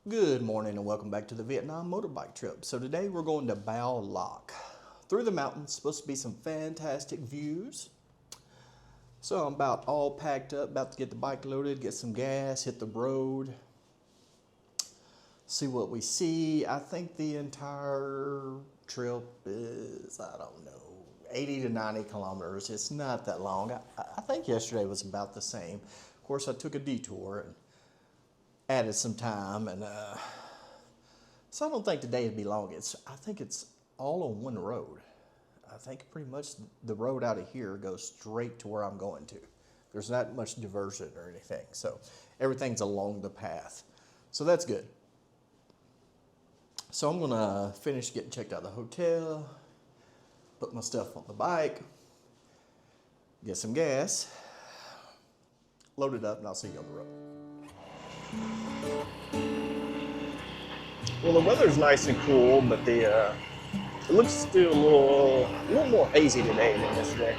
Good morning and welcome back to the Vietnam Motorbike Trip. So today we're going to Bao Loc. Through the mountains, supposed to be some fantastic views. So I'm about all packed up, about to get the bike loaded, get some gas, hit the road, see what we see. I think the entire trip is, I don't know, 80 to 90 kilometers. It's not that long. I think yesterday was about the same. Of course, I took a detour and added some time, and so I don't think today would be long. I think it's all on one road. I think pretty much the road out of here goes straight to where I'm going to. There's not much diversion or anything, so everything's along the path. So that's good. So I'm gonna finish getting checked out of the hotel, put my stuff on the bike, get some gas, load it up, and I'll see you on the road. Well, the weather's nice and cool, but it looks still a little more hazy today than yesterday.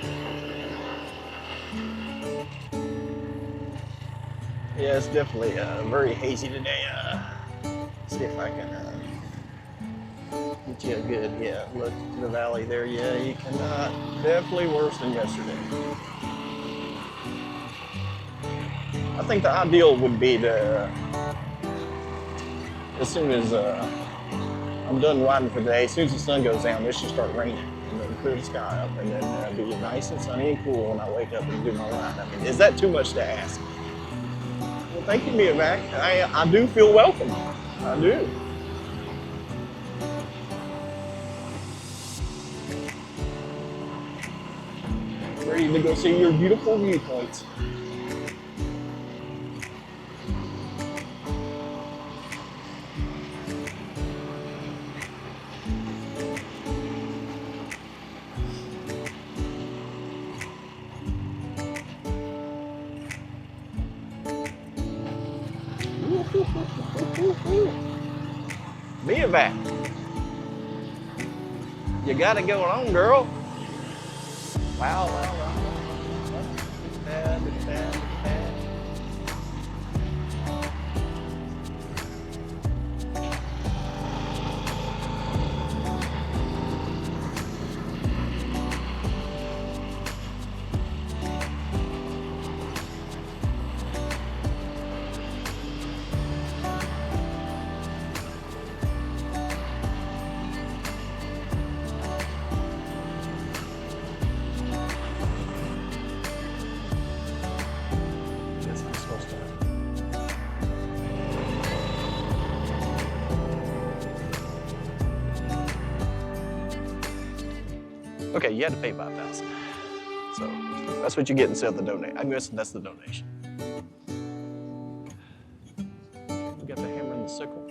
Yeah, it's definitely very hazy today. See if I can get you a good look to the valley there. Yeah, you cannot. Definitely worse than yesterday. I think the ideal would be to, as soon as I'm done riding for the day, as soon as the sun goes down, it should start raining and then clear the sky up, and then be nice and sunny and cool when I wake up and do my ride. I mean, is that too much to ask? Well, thank you, Mia Mac. I do feel welcome. I do. Ready to go see your beautiful viewpoints. Be back. You got it going on, girl. Wow, wow, wow. It's bad, it's bad, it's bad. Okay, you had to pay $5,000. So that's what you get instead of the donation. I'm guessing that's the donation. You got the hammer and the sickle.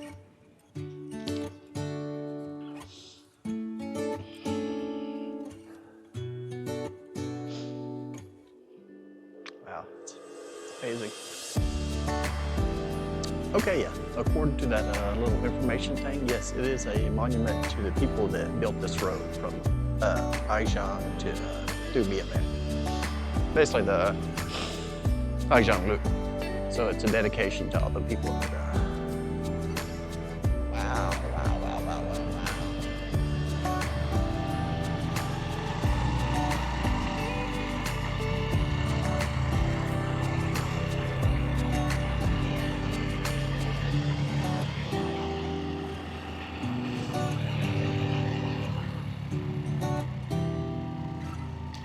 Wow, it's amazing. Okay, yeah, according to that little information thing, yes, it is a monument to the people that built this road from Ha Giang to Vietnam. Basically the Ha Giang loop. So it's a dedication to all the people that wow, wow, wow, wow, wow, wow.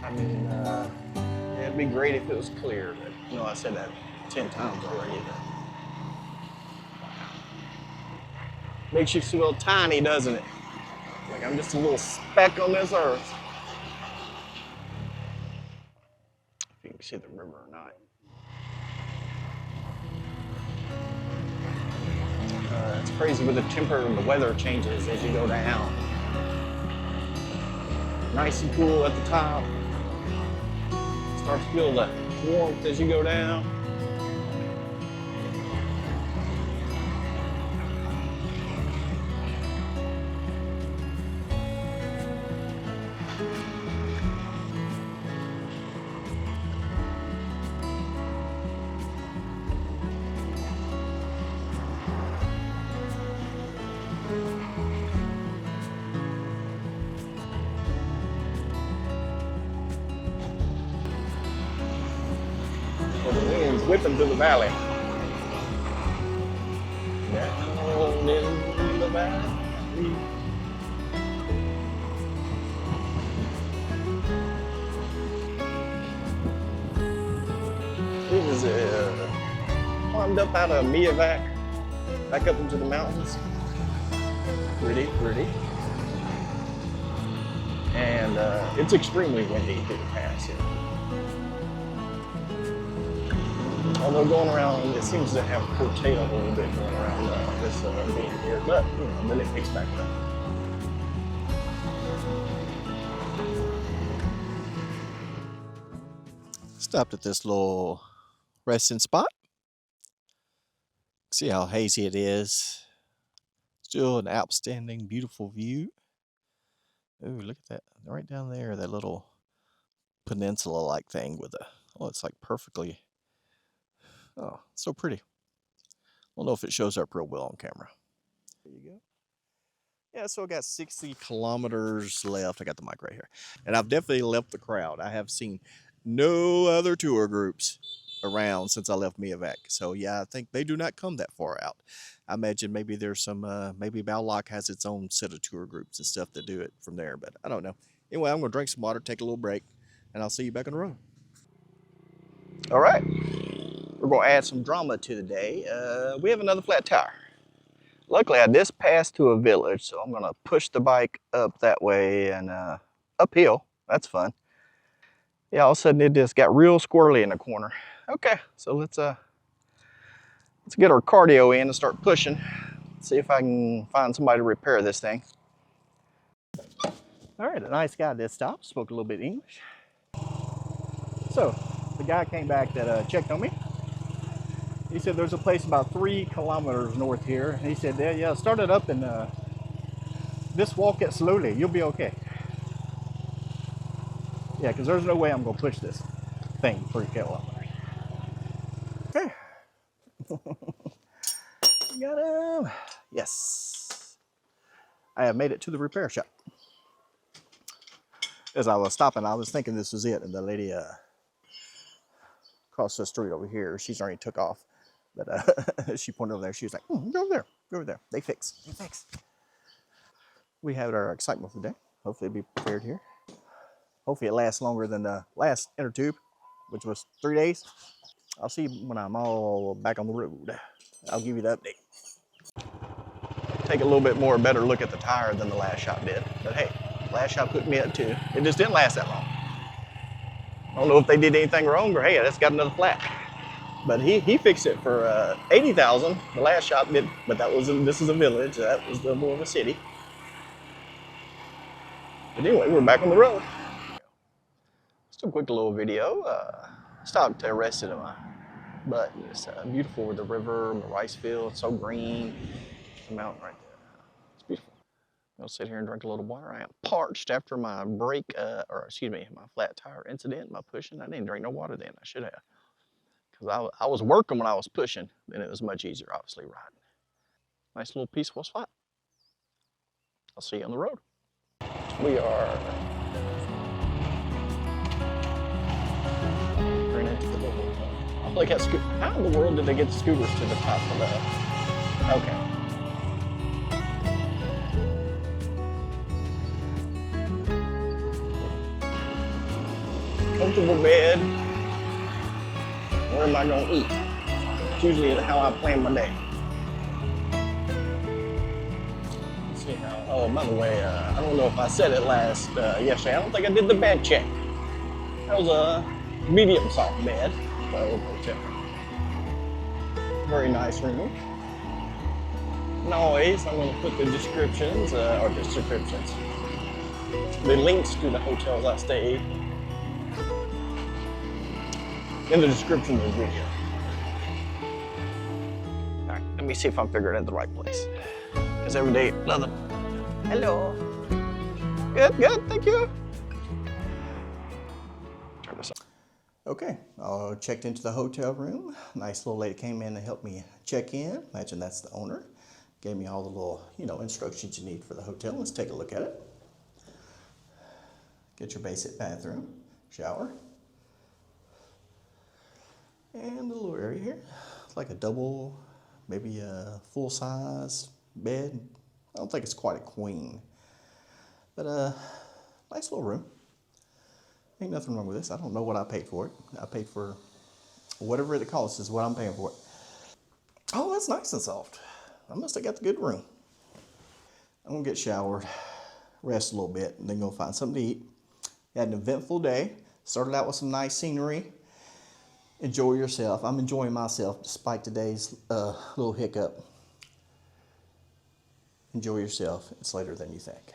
I mean, it'd be great if it was clear, but you know, I said that 10 times already. Makes you feel tiny, doesn't it? Like I'm just a little speck on this earth. If you can see the river or not. It's crazy with the the weather changes as you go down. Nice and cool at the top. Start to feel the warmth as you go down. whipping through the valley. Down in the valley. We was climbed up out of Miavac, back up into the mountains. Pretty. And it's extremely windy through the pass here. Although going around, it seems to have curtailed a little bit going around this being here, but you know, then it picks back up. Stopped at this little resting spot. See how hazy it is. Still an outstanding, beautiful view. Oh, look at that. Right down there, that little peninsula-like thing with a, oh, it's like perfectly, oh, so pretty. I don't know if it shows up real well on camera. There you go. Yeah, so I got 60 kilometers left. I got the mic right here. And I've definitely left the crowd. I have seen no other tour groups around since I left Miavac. So yeah, I think they do not come that far out. I imagine maybe there's some, maybe Bowlock has its own set of tour groups and stuff that do it from there, but I don't know. Anyway, I'm gonna drink some water, take a little break, and I'll see you back on the road. All right, we're gonna add some drama to the day. We have another flat tire. Luckily, I just passed to a village, so I'm gonna push the bike up that way and uphill. That's fun. Yeah, all of a sudden it just got real squirrely in the corner. Okay, so let's get our cardio in and start pushing. See if I can find somebody to repair this thing. All right, a nice guy that stopped, spoke a little bit English. So the guy came back that checked on me. He said there's a place about 3 kilometers north here. And he said, yeah, start it up and just walk it slowly. You'll be okay. Yeah, because there's no way I'm going to push this thing 3 kilometers. Okay. Got him. Yes. I have made it to the repair shop. As I was stopping, I was thinking this was it. And the lady across the street over here, she's already took off. But she pointed over there. She was like, go over there. Go over there. They fix. We have our excitement for the day. Hopefully it'll be prepared here. Hopefully it lasts longer than the last inner tube, which was 3 days. I'll see you when I'm all back on the road. I'll give you the update. Take a little bit more better look at the tire than the last shop did. But hey, last shop put me up too. It just didn't last that long. I don't know if they did anything wrong, but hey, that's got another flat. But he fixed it for $80,000. The last shop did, but this is a village. That was the more of a city. But anyway, we're back on the road. Just a quick little video. Stopped to rest it in my butt. It's beautiful with the river and the rice field. It's so green. The mountain right there. It's beautiful. I'll sit here and drink a little water. I am parched after my my flat tire incident, my pushing. I didn't drink no water then. I should have. Because I was working when I was pushing, and it was much easier, obviously, riding. Nice little peaceful spot. I'll see you on the road. We are I'll look at how in the world did they get the scooters to the top of the... Okay. Comfortable bed. Where am I going to eat? It's usually how I plan my day. Let's see how... Oh, by the way, I don't know if I said it yesterday. I don't think I did the bed check. That was a medium soft bed. Very nice room. And always, I'm going to put the descriptions, the links to the hotels I stayed in the description of the video. All right, let me see if I'm figuring out the right place. Because every day, another. Hello. Good, thank you. Turn this on. Okay, I checked into the hotel room. Nice little lady came in to help me check in. Imagine that's the owner. Gave me all the little, instructions you need for the hotel. Let's take a look at it. Get your basic bathroom, shower, and a little area here. It's like a double, maybe a full-size bed. I don't think it's quite a queen, but nice little room. Ain't nothing wrong with this. I don't know what I paid for it. I paid for whatever it costs is what I'm paying for it. Oh, that's nice and soft. I must have got the good room. I'm gonna get showered, rest a little bit, and then go find something to eat. Had an eventful day. Started out with some nice scenery. Enjoy yourself. I'm enjoying myself despite today's little hiccup. Enjoy yourself. It's later than you think.